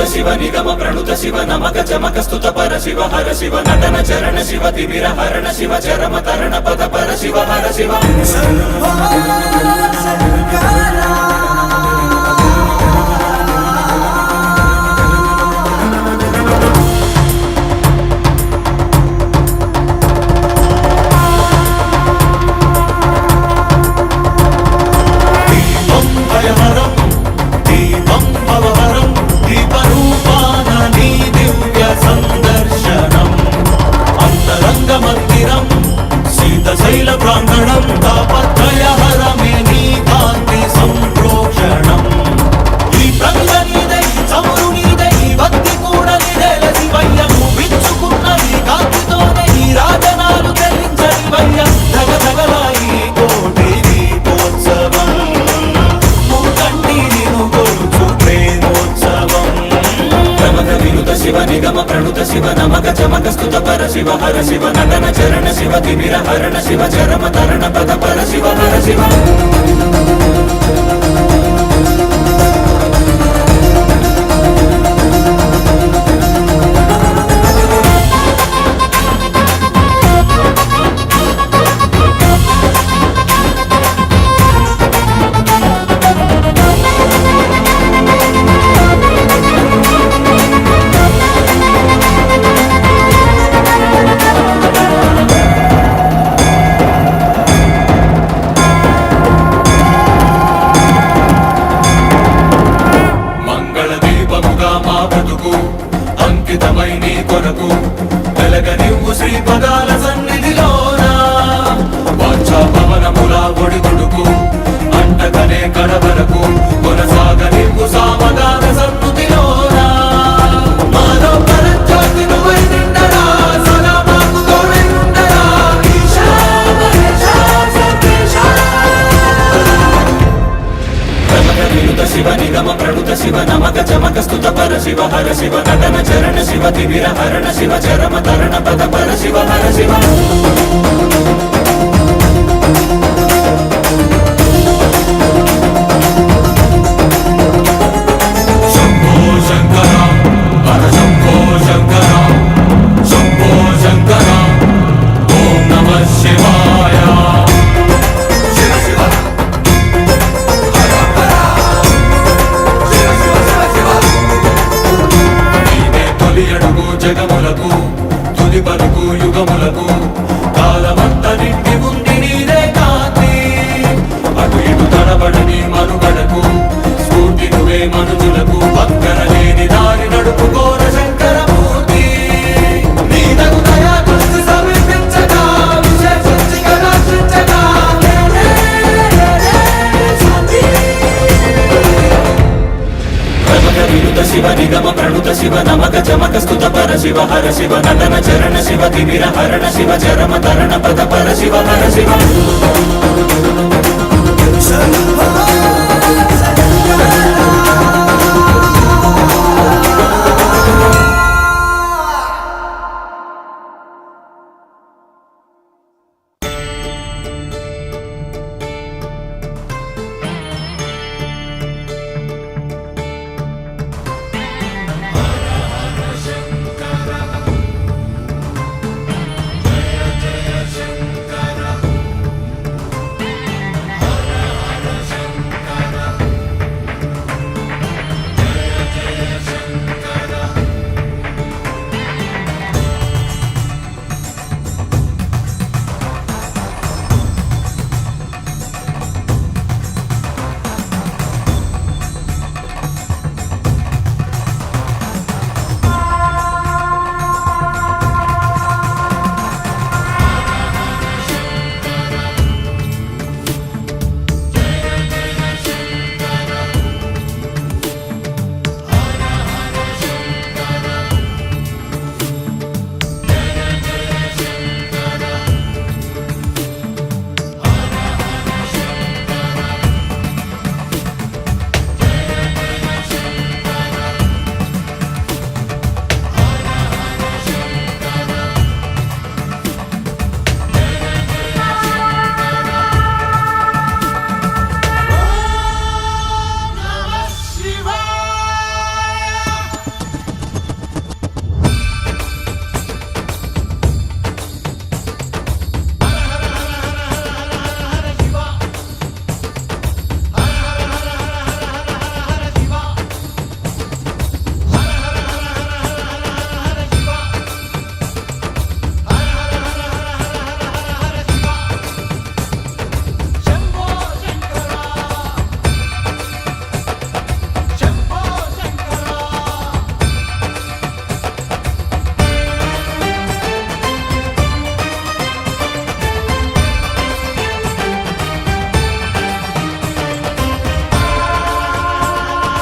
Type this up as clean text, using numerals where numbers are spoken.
शिव निगम प्रणुत शिव नमक चमक स्तुत पर शिव हर शिव नटन चरण शिव तिमिर हरण शिव चरम तरण पद पर शिव हर शिव శైల ప్రాంగణం తాపత్రయ హరమే నీ కాంతి సంప్రోక్షణం ఈ ప్రజ్ఞ నీదై చమురు నీదై భక్తి కూడా నీదేల శివయ్యను విచ్చుకున్న ఈ కాంతితోనే ఈ రాజనాలు చెల్లించని వయ్య ధగ ధగలాయి కోటి దీపోత్సవం మూకంటి నిను కొలుచు ప్రేమోత్సవం ప్రమథ వినుత శివ నిగమ ప్రణుత శివ నమక చమక స్తుత పర శివ హర శివ నటన చరణ శివ తిమిర హరణ శివ చరమ తరణ పద పర శివ హర శివ అంకితమై నీ కొరకు వెలగనివ్వు శ్రీ పదాల సన్నిధిలోన వాంఛా పవనముల ఒడిదుడుకు అంటకనే కడవరకు కొనసాగనివ్వు సామగాన సన్నుతిలోన మాలో పరంజ్యోతి నువ్వై నిండరా సదా మాకు తోడై ఉండరా ఈశా మహేశా సర్వేశా ప్రమథ వినుత శివ నిగమ ప్రణుత శివ నమక చమక స్తుత పర శివ హర శివ నటన చరణ శివ తిమిర హరణ శివ చరమ తరణ పద పర శివ హర శివ శంభో శంకర హర శంభో శంకర శంభో శంకర ఓం నమః శివాయ శివ శివ అడుగు జగములకు తుది పలుకు యుగములకు కాలమంత నిండి ఉంది నీదే కాంతి అటు ఇటు తడబడని మనుగడకు స్ఫూర్తి నువ్వే మనుజులకు పక్కన లేని దారి నడుపుకోర శంకరమూర్తి నీ తగు దయా దృష్టి సమర్పించగా విశేషించిగా రక్షించగా వినుత శివ నిగమ ప్రణుత శివ నమక చమక స్తుత పర శివ హర శివ నటన చరణ శివ తిమిర హరణ శివ చరమ తరణ పద పర శివ హర శివ